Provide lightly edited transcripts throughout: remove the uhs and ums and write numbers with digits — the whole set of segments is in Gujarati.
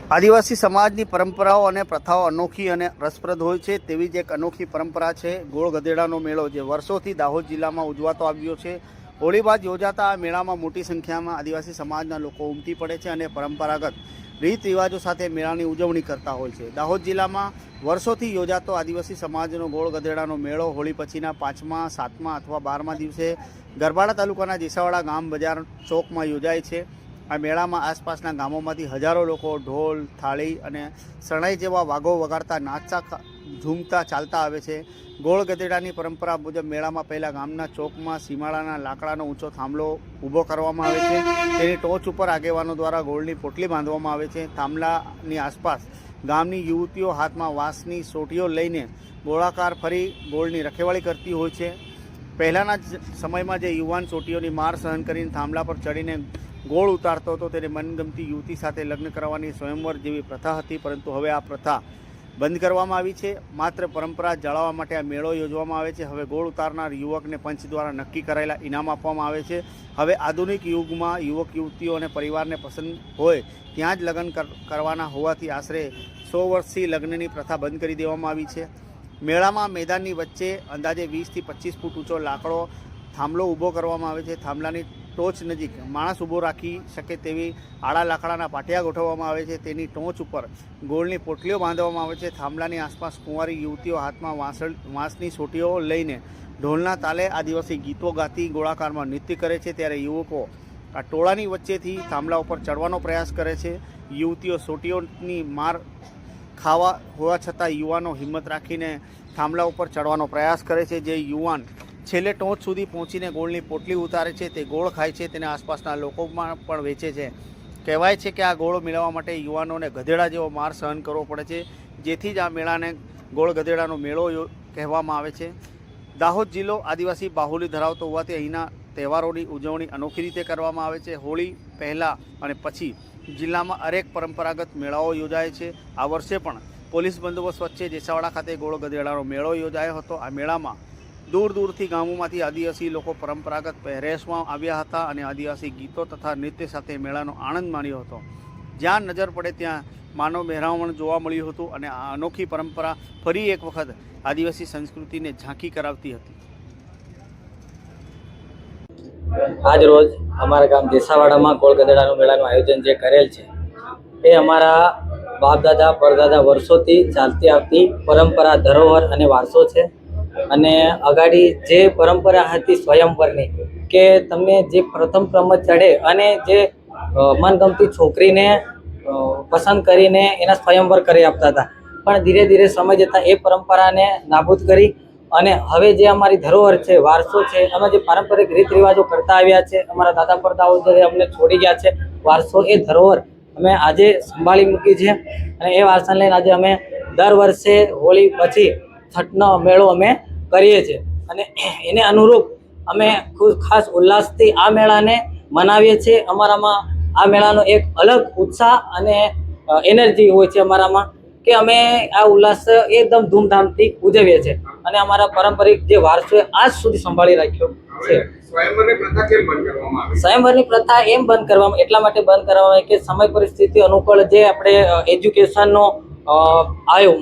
આદિવાસી સમાજની પરંપરાઓ અને પ્રથાઓ અનોખી અને રસપ્રદ હોય છે। તેવી જ એક અનોખી પરંપરા છે ગોળ ગધેડાનો મેળો, જે વર્ષોથી દાહોદ જિલ્લામાં ઉજવાતો આવ્યો છે। હોળી બાદ યોજાતા આ મેળામાં મોટી સંખ્યામાં આદિવાસી સમાજના લોકો ઉમટી પડે છે અને પરંપરાગત રીત રિવાજો સાથે મેળાની ઉજવણી કરતા હોય છે। દાહોદ જિલ્લામાં વર્ષોથી યોજાતો આદિવાસી સમાજનો ગોળ ગધેડાનો મેળો હોળી પછીના 5મા, 7મા અથવા 12મા દિવસે ગરબાડા તાલુકાના જેસાવાડા ગામ બજાર ચોકમાં યોજાય છે। આ મેળામાં આસપાસના ગામોમાંથી હજારો લોકો ઢોલ, થાળી અને શરણાઈ જેવા વાઘો વગાડતા, નાચતા, ઝૂમતા ચાલતા આવે છે। ગોળ ગધેડાની પરંપરા મુજબ મેળામાં પહેલાં ગામના ચોકમાં સીમાડાના લાકડાનો ઊંચો થાંભલો ઊભો કરવામાં આવે છે। તેની ટોચ ઉપર આગેવાનો દ્વારા ગોળની પોટલી બાંધવામાં આવે છે। થાંભલાની આસપાસ ગામની યુવતીઓ હાથમાં વાંસની સોટીઓ લઈને ગોળાકાર ફરી ગોળની રખેવાળી કરતી હોય છે। પહેલાંના સમયમાં જે યુવાન સોટીઓની માર સહન કરીને થાંભલા પર ચડીને ગોળ ઉતારતો હતો, તેને મનગમતી યુવતી સાથે લગ્ન કરવાની સ્વયંવર જેવી પ્રથા હતી, પરંતુ હવે આ પ્રથા બંધ કરવામાં આવી છે। માત્ર પરંપરા જાળવવા માટે આ મેળો યોજવામાં આવે છે। હવે ગોળ ઉતારનાર યુવકને પંચ દ્વારા નક્કી કરાયેલા ઇનામ આપવામાં આવે છે। હવે આધુનિક યુગમાં યુવક યુવતીઓ અને પરિવારને પસંદ હોય ત્યાં જ લગ્ન કરવાના હોવાથી આશરે 100 વર્ષથી લગ્નની પ્રથા બંધ કરી દેવામાં આવી છે। મેળામાં મેદાનની વચ્ચે અંદાજે 20 થી 25 ફૂટ ઊંચો લાકડો થાંભલો ઊભો કરવામાં આવે છે। થાંભલાની ટોચ નજીક માણસ ઊભો રાખી શકે તેવી આડા લાકડાના પાટિયા ગોઠવવામાં આવે છે। તેની ટોચ ઉપર ગોળની પોટલીઓ બાંધવામાં આવે છે। થાંભલાની આસપાસ કુંવારી યુવતીઓ હાથમાં વાંસની સોટીઓ લઈને ઢોલના તાલે આદિવાસી ગીતો ગાતી ગોળાકારમાં નૃત્ય કરે છે। ત્યારે યુવકો આ ટોળાની વચ્ચેથી થાંભલા ઉપર ચડવાનો પ્રયાસ કરે છે। યુવતીઓ સોટીઓની માર ખાવા હોવા છતાં યુવાનો હિંમત રાખીને થાંભલા ઉપર ચડવાનો પ્રયાસ કરે છે। જે યુવાન છેલ્લે ટોચ સુધી પહોંચીને ગોળની પોટલી ઉતારે છે તે ગોળ ખાય છે, તેને આસપાસના લોકોમાં પણ વેચે છે। કહેવાય છે કે આ ગોળ મેળવવા માટે યુવાનોને ગધેડા જેવો માર સહન કરવો પડે છે, જેથી જ આ મેળાને ગોળ ગધેડાનો મેળો કહેવામાં આવે છે। દાહોદ જિલ્લો આદિવાસી બાહુલ્ય ધરાવતો હોવાથી અહીંના તહેવારોની ઉજવણી અનોખી રીતે કરવામાં આવે છે। હોળી પહેલાં અને પછી જિલ્લામાં અનેક પરંપરાગત મેળાઓ યોજાય છે। આ વર્ષે પણ પોલીસ બંદોબસ્ત વચ્ચે જેસાવાડા ખાતે ગોળ ગધેડાનો મેળો યોજાયો હતો। આ મેળામાં દૂર દૂરથી ગામોમાંથી આદિવાસી લોકો પરંપરાગત પહેરવેશમાં આવ્યા હતા અને આદિવાસી ગીતો તથા નૃત્ય સાથે મેળાનો આનંદ માણ્યો હતો। જ્યાં નજર પડે ત્યાં માનવ મહેરામણ જોવા મળ્યું હતું અને આ અનોખી પરંપરા ફરી એક વખત આદિવાસી સંસ્કૃતિને ઝાંખી કરાવતી હતી। આજ રોજ અમારા ગામ જેસાવાડામાં ગોળ ગધેડાનું મેળાનું આયોજન જે કરેલ છે એ અમારા બાપ દાદા પરદાદા વર્ષોથી ચાલતી આવતી પરંપરા, ધરોહર અને વારસો છે। અને અગાડી જે પરંપરા હતી સ્વયંવરની, કે તમે જે પ્રથમ ક્રમ ચડે અને જે મનગમતી છોકરીને પસંદ કરીને એના સ્વયંવર કરી આપતા હતા, પણ ધીરે ધીરે સમય જતાં એ પરંપરાને નાબૂદ કરી અને હવે જે અમારી ધરોહર છે, વારસો છે, અમે જે પારંપરિક રીત રિવાજો કરતા આવ્યા છે, અમારા દાદા પરદાદાઓ જે અમને છોડી ગયા છે વારસો, એ ધરોહર અમે આજે સંભાળી મૂકી છે। અને એ વારસાને લઈને આજે અમે દર વર્ષે હોળી પછી છઠનો મેળો અમે કરીએ છીએ અને એને અનુરૂપ અમે ખાસ ઉલ્લાસથી આ મેળાને મનાવીએ છીએ। અમારામાં આ મેળાનો એક અલગ ઉત્સાહ અને એનર્જી હોય છે અમારામાં, કે અમે આ ઉલ્લાસ એકદમ ધૂમધામથી ઉજવીએ છીએ અને અમારા પારંપરિક જે વારસો આજ સુધી સંભાળી રાખ્યો છે। સ્વયંવરની પ્રથા કેમ બંધ કરવામાં આવી? સ્વયંવરની પ્રથા એમ બંધ કરવામાં એટલા માટે બંધ કરવામાં આવી કે સમય પરિસ્થિતિ અનુકૂળ જે આપણે એજ્યુકેશનનો આવ્યો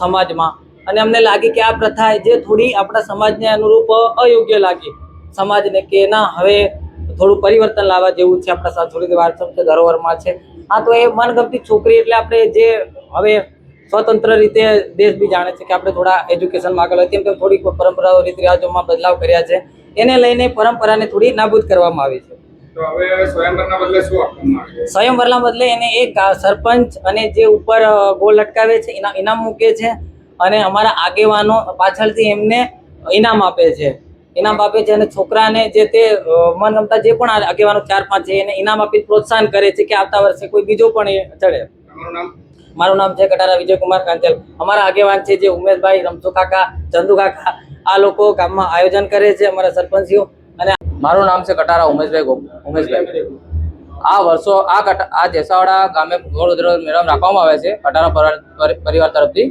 સમાજમાં, અને અમને લાગી કે આ પ્રથા જે થોડી આપણા સમાજને અનુરૂપ અયોગ્ય લાગી સમાજને, કે ના હવે થોડું પરિવર્તન લાવવા જેવું છે, આપણા સાંસ્કૃતિક વારસો છે, ધરોહરમાં છે। હા, તો એ મનગમતી છોકરી એટલે આપણે જે હવે સ્વતંત્ર રીતે દેશ બી જાણે છે કે આપણે થોડા એજ્યુકેશનમાં આગળ હોય, તેમ થોડીક પરંપરાઓ રીત રિવાજોમાં બદલાવ કર્યા છે। એને લઈને પરંપરાને થોડી નાબૂદ કરવામાં આવી છે। તો હવે સ્વયંવરના બદલે શું આપવામાં આવે છે? સ્વયંવરના બદલે એને એક સરપંચ અને જે ઉપર ગોળ લટકાવે છે એના ઇનામ મૂકે છે અને અમારા આગેવાનો પાછળથી એમને ઇનામ આપે છે અને છોકરાને જે તે મનગમતા જે પણ આગેવાનો 4-5 છે એને ઇનામ આપી પ્રોત્સાહન કરે છે કે આવતા વર્ષે કોઈ બીજો પણ એ ચડે। તમારું નામ? મારું નામ છે કટારા વિજયકુમાર કાંચલ। અમારા આગેવાન છે જે ઉમેશભાઈ, રમસુ કાકા, ચંદુ કાકા, આ લોકો ગામમાં આયોજન કરે છે, અમારા સરપંચીઓ। અને મારું નામ છે કટારા ઉમેશભાઈ। આ વર્ષો આ જેસાવાડા ગામે ગોળ ગધેડાનો મેળો રાખવામાં આવે છે કટારા પરિવાર તરફથી।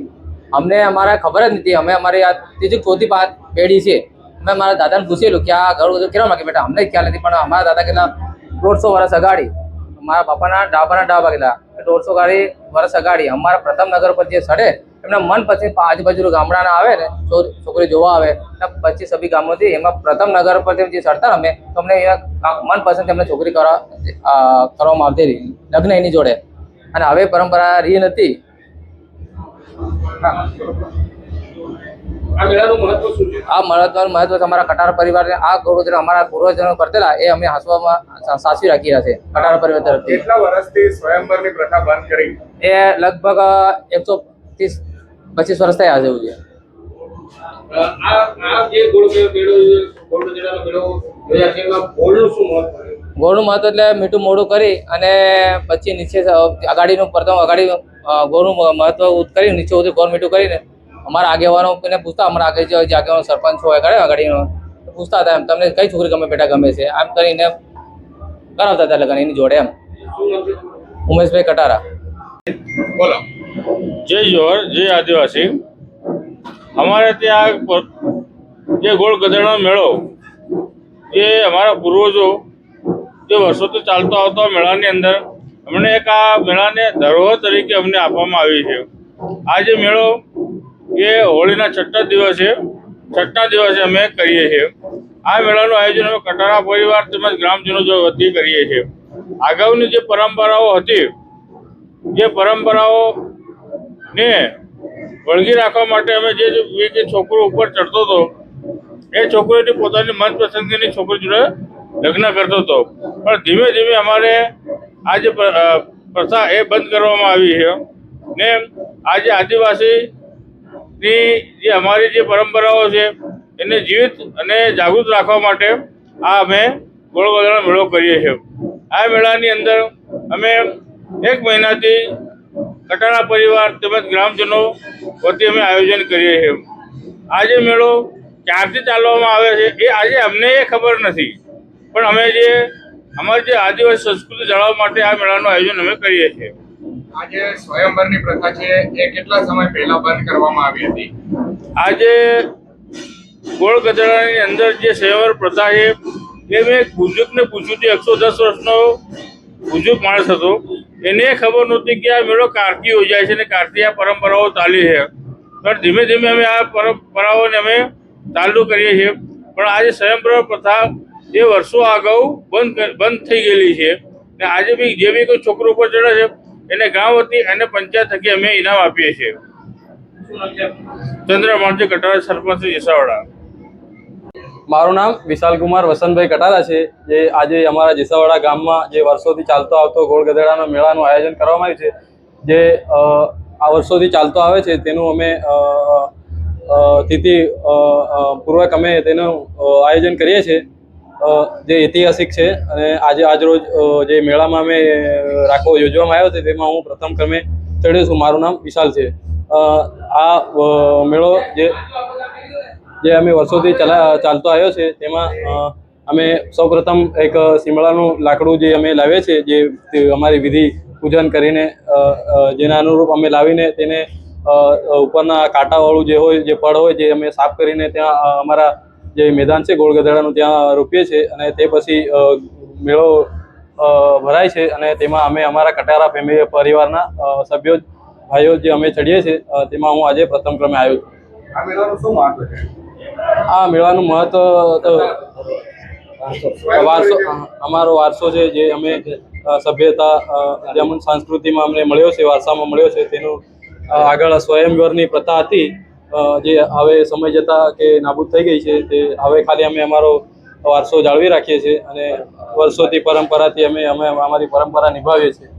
અમને અમારા ખબર જ નથી, અમે અમારી આ ત્રીજી ચોથી પેઢી છે। અમે મારા દાદાને પૂછેલું કે આ ગોળ ગધેડો કેમ રાખે બેટા, અમને ખ્યાલ નથી, પણ અમારા દાદા કેટલા 150 વર્ષ અગાડી મારા બાપાના ડાબાના ડાબા કીધા 150 વર્ષ અગાડી અમારા પ્રથમ નગર પર જે સડે એમના મનપસંદ આજુબાજુ ગામડાના આવે ને છોકરી જોવા આવે 25-26 ગામોથી એમાં પ્રથમ નગર પર જે સડતા અમે તો અમને મનપસંદ એમને છોકરી કરવામાં આવતી રહી લગ્ન એની જોડે અને હવે પરંપરા રહી નથી. આ મેળાનું મહત્વ શું છે? આ મહત્વ અમારા કટારા પરિવારને આ ગૌરવ અમારા પૂર્વજનો કરતેલા એ અમે હસવામાં સાચવી રાખી રહ્યા છે કટારા પરિવાર તરફથી. કેટલા વર્ષથી સ્વયંવરની પ્રથા બંધ કરી? એ લગભગ 125 વર્ષ થયા છે એવું છે. આ જે ગોળગઢેડાનો મેળો જોયા છે એમાં ગોળનું શું મહત્વ છે? ગોળનું મહત્વ એટલે મીઠું મોડું કરી અને પછી નીચે અગાડીનું પ્રથમ અગાડી ગોળનું મહત્વ કરી નીચે સુધી ગોળ મીઠું કરીને અમારા આગેવાનો એને પૂછતા અમારા આગળ જે આગેવાનો સરપંચ હોય અગાડીનો પૂછતા હતા એમ તમને કઈ છોકરી ગમે બેટા ગમે છે આમ કરીને કરાવતા હતા લગ્ન એની જોડે એમ. ઉમેશભાઈ કટારા. બોલો. જય જોહર, જય આદિવાસી. અમારે ત્યાં જે ગોળ ગધેડાનો મેળો જે અમારા પૂર્વજો જે વર્ષોથી ચાલતો આવતો મેળાની અંદર અમને એક આ મેળાને ધરોહર તરીકે અમને આપવામાં આવી છે. આ જે મેળો એ હોળીના છઠ્ઠા દિવસે અમે કરીએ છીએ. આ મેળાનું આયોજન અમે કટારા પરિવાર તેમજ ગ્રામજનો વતી કરીએ છીએ. અગાઉની જે પરંપરાઓ હતી જે પરંપરાઓને વળગી રાખવા માટે અમે જે છોકરો ઉપર ચડતો હતો એ છોકરીની પોતાની મનપસંદગીની છોકરી જોડે લગ્ન કરતો હતો. પણ ધીમે ધીમે અમારે આ જે પ્રથા એ બંધ કરવામાં આવી છે ને આજે આદિવાસીની જે અમારી જે પરંપરાઓ છે એને જીવિત અને જાગૃત રાખવા માટે આ અમે ગોળ ગધેડાનો મેળો કરીએ છીએ. આ મેળાની અંદર અમે 1 મહિનાથી કટારા પરિવાર તેમજ ગ્રામજનો વતી અમે આયોજન કરીએ છીએ. આ જે મેળો ક્યારથી ચાલવામાં આવે છે એ આજે અમને એ ખબર નથી, પણ અમે અમારી જે આદિવાસી સંસ્કૃતિ જાળવવા માટે આ મેળાનું આયોજન અમે કરીએ છીએ. આ જે સ્વયંવરની પ્રથા છે એ કેટલા સમય પહેલા બંધ કરવામાં આવી હતી? આજે ગોળ ગધેડાની અંદર જે સ્વયંવર પ્રથા છે એ મેં એક બુઝુર્ગને પૂછ્યું હતું. 110 વર્ષનો બુઝુર્ગ માણસ હતો. એને ખબર નહોતી કે આ મેળો કારથી યોજાય છે અને કારથી આ પરંપરાઓ ચાલી છે. પણ ધીમે ધીમે અમે આ પરંપરાઓને અમે ચાલુ કરીએ છીએ. પણ આજે સ્વયંવર પ્રથા એ વર્ષો અગાઉ બંધ થઈ ગયેલી છે ને આજે બી જે બી કોઈ છોકરો ઉપર ચડે છે એને ગામ વતી અને પંચાયત થકી અમે ઇનામ આપીએ છીએ. ચંદ્રમાણજી કટારા, સરપંચ જેસાવાડા. મારું નામ વિશાલ કુમાર વસંતભાઈ કટારા છે. જે આજે અમારા જેસાવાડા ગામમાં જે વર્ષોથી ચાલતો આવતો ગોળ ગધેડાના મેળાનું આયોજન કરવામાં આવ્યું છે, જે આ વર્ષોથી ચાલતો આવે છે તેનું અમે તિથિ પૂર્વક અમે તેનું આયોજન કરીએ છીએ, જે ઐતિહાસિક છે. અને આજરોજ જે મેળામાં અમે યોજવામાં આવ્યો છે તેમાં હું પ્રથમ ક્રમે ચડ્યો છું. મારું નામ વિશાલ છે. આ મેળો જે અમે વર્ષોથી ચાલતો આવ્યો છે તેમાં અમે સૌપ્રથમ એક શિમળાનું લાકડું જે અમે લાવીએ છીએ, જે અમારી વિધિ પૂજન કરીને જેના અનુરૂપ અમે લાવીને તેને ઉપરના કાંટાવાળું જે હોય જે પડ હોય જે અમે સાફ કરીને ત્યાં અમારા જે મેદાન છે ગોળ ગધેડાનું ત્યાં રોપીએ છીએ અને તે પછી મેળો ભરાય છે અને તેમાં અમે અમારા કટારા ફેમિલી પરિવારના સભ્યો ભાઈઓ જે અમે ચડીએ છીએ તેમાં હું આજે પ્રથમ ક્રમે આવ્યો છું. આ મેળાનું શું મહત્વ છે? આ મેળાનું મહત્વ તો અમારો વારસો છે, જે અમે સભ્યતા જેમ સંસ્કૃતિમાં અમને મળ્યો છે, વારસામાં મળ્યો છે. તેનું આગળ સ્વયંવરની પ્રથા હતી જે હવે સમય જતાં કે નાબૂદ થઈ ગઈ છે. તે હવે ખાલી અમે અમારો વારસો જાળવી રાખીએ છીએ અને વર્ષોથી પરંપરાથી અમે અમારી પરંપરા નિભાવીએ છીએ.